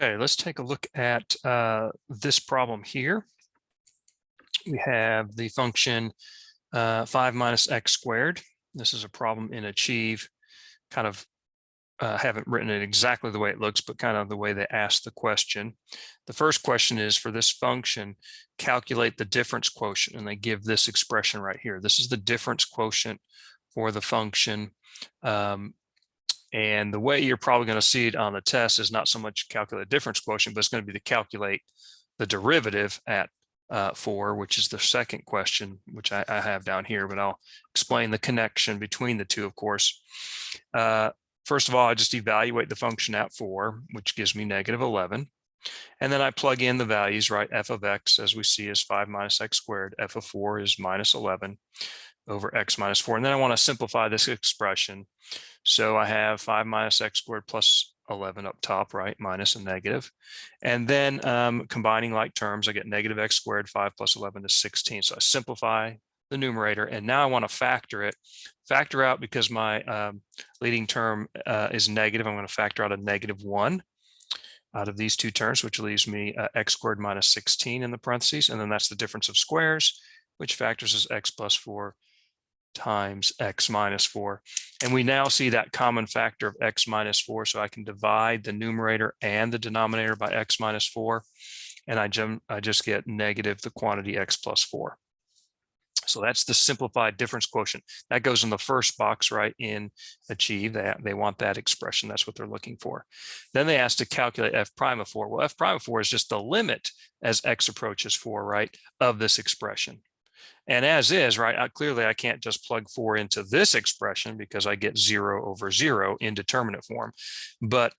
Okay, let's take a look at this problem here. We have the function 5 minus x squared. This is a problem in Achieve. Kind of haven't written it exactly the way it looks, but kind of the way they asked the question. The first question is, for this function, calculate the difference quotient, and they give this expression right here. This is the difference quotient for the function. And the way you're probably going to see it on the test is not so much calculate difference quotient, but it's going to be to calculate the derivative at 4, which is the second question, which I have down here, but I'll explain the connection between the two, of course. First of all, I just evaluate the function at 4, which gives me -11. And then I plug in the values, right? F of x, as we see, is 5 minus x squared. F of 4 is -11 over x minus 4. And then I want to simplify this expression. So I have 5 minus x squared plus 11 up top, right? Minus a negative. And then combining like terms, I get negative x squared, 5 plus 11 is 16. So I simplify the numerator, and now I want to factor it. Factor out, because my leading term is negative, I'm going to factor out a -1 out of these two terms, which leaves me x squared minus 16 in the parentheses. And then that's the difference of squares, which factors as x plus 4 times x minus 4. And we now see that common factor of x minus 4. So I can divide the numerator and the denominator by x minus 4. And I just get negative the quantity x plus 4. So that's the simplified difference quotient. That goes in the first box, right, in Achieve. They want that expression. That's what they're looking for. Then they ask to calculate f prime of 4. Well, f prime of 4 is just the limit as x approaches 4, right, of this expression. And as is, right, clearly I can't just plug 4 into this expression because I get 0 over 0 indeterminate form. But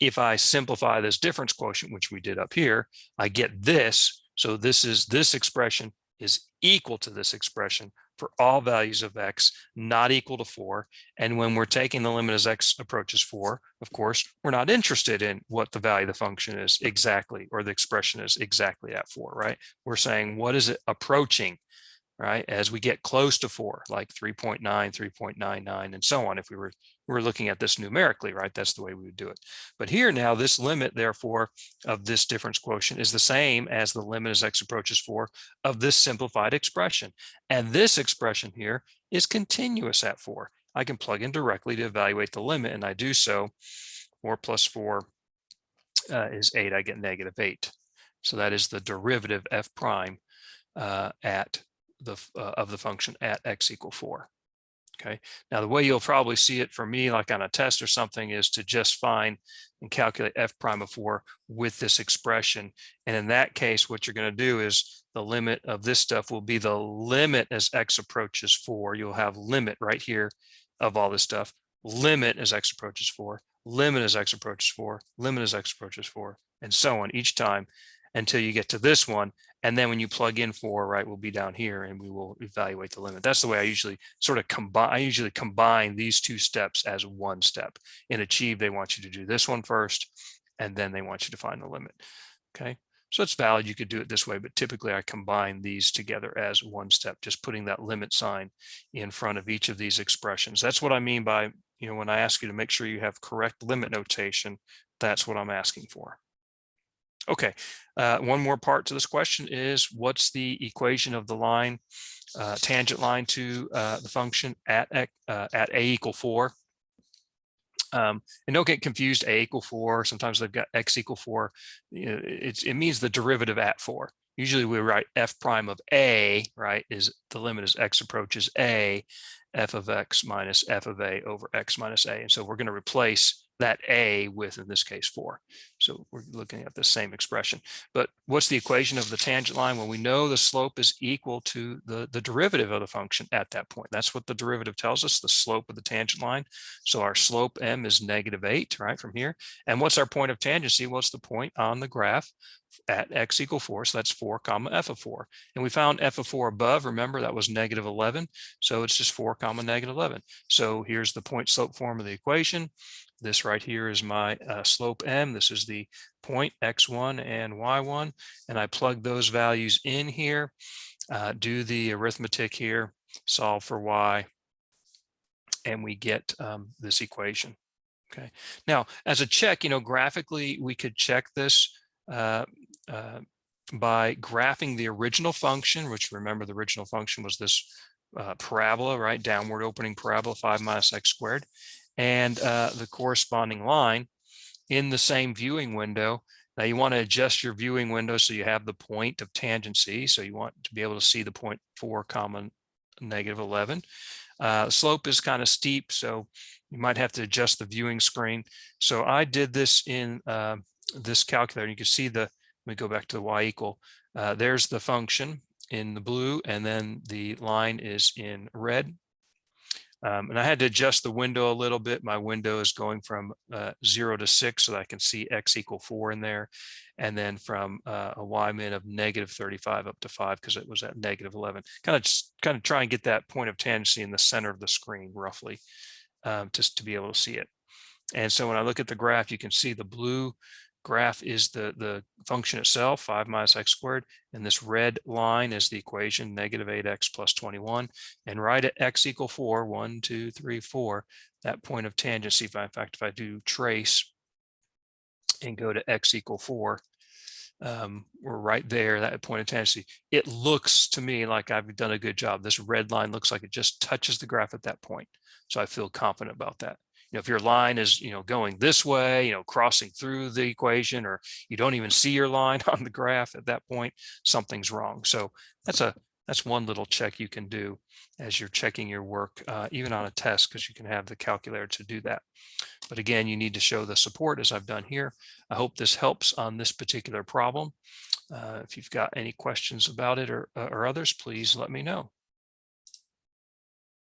if I simplify this difference quotient, which we did up here, I get this. So this expression is equal to this expression for all values of x not equal to 4. And when we're taking the limit as x approaches 4, of course, we're not interested in what the value of the function is exactly, or the expression is exactly at 4, right? We're saying, what is it approaching, right? As we get close to 4, like 3.9, 3.99, and so on. If we were looking at this numerically, right, that's the way we would do it. But here now, this limit, therefore, of this difference quotient is the same as the limit as x approaches 4 of this simplified expression. And this expression here is continuous at 4. I can plug in directly to evaluate the limit, and I do so. 4 plus 4 is 8. I get -8. So that is the derivative f prime at of the function at x equal 4. Okay, now the way you'll probably see it for me, like on a test or something, is to just find and calculate f prime of 4 with this expression. And in that case, what you're going to do is the limit of this stuff will be the limit as x approaches 4. You'll have limit right here of all this stuff, limit as x approaches 4, limit as x approaches 4, limit as x approaches 4, and so on each time until you get to this one. And then when you plug in 4, right, we'll be down here and we will evaluate the limit. That's the way I usually sort of combine. I usually combine these two steps as one step. In Achieve, they want you to do this one first, and then they want you to find the limit. Okay, so it's valid. You could do it this way, but typically I combine these together as one step, just putting that limit sign in front of each of these expressions. That's what I mean by, when I ask you to make sure you have correct limit notation, that's what I'm asking for. Okay, one more part to this question is, what's the equation of the line, tangent line to the function at a equal 4? And don't get confused, a equal 4. Sometimes they've got x equal 4. It means the derivative at 4. Usually we write f prime of a, right, is the limit as x approaches a, f of x minus f of a over x minus a. And so we're going to replace that a with, in this case, 4. So we're looking at the same expression. But what's the equation of the tangent line? Well, we know the slope is equal to the derivative of the function at that point. That's what the derivative tells us, the slope of the tangent line. So our slope m is -8, right, from here. And what's our point of tangency? What's the point on the graph at x equal 4? So that's 4 comma f of 4. And we found f of 4 above. Remember, that was -11. So it's just 4 comma -11. So here's the point slope form of the equation. This right here is my slope m. This is the point x1 and y1. And I plug those values in here, do the arithmetic here, solve for y, and we get this equation. Okay. Now, as a check, graphically, we could check this uh, by graphing the original function, which remember the original function was this parabola, right? Downward opening parabola, 5 minus x squared, and the corresponding line in the same viewing window. Now you want to adjust your viewing window so you have the point of tangent C. So you want to be able to see the point 4 comma negative 11. Slope is kind of steep, so you might have to adjust the viewing screen. So I did this in this calculator. You can see let me go back to the y equal. There's the function in the blue, and then the line is in red. And I had to adjust the window a little bit. My window is going from 0 to 6 so that I can see x equal 4 in there. And then from a y min of negative 35 up to 5 because it was at negative 11. Kind of try and get that point of tangency in the center of the screen roughly, just to be able to see it. And so when I look at the graph, you can see the blue graph is the function itself, 5 minus x squared, and this red line is the equation, negative 8x plus 21. And right at x equal 4, 1, 2, 3, 4, that point of tangency, in fact, if I do trace and go to x equal 4, we're right there, that point of tangency. It looks to me like I've done a good job. This red line looks like it just touches the graph at that point. So I feel confident about that. If your line is, going this way, crossing through the equation, or you don't even see your line on the graph at that point, something's wrong. So that's one little check you can do as you're checking your work, even on a test, because you can have the calculator to do that. But again, you need to show the support as I've done here. I hope this helps on this particular problem. If you've got any questions about it or others, please let me know.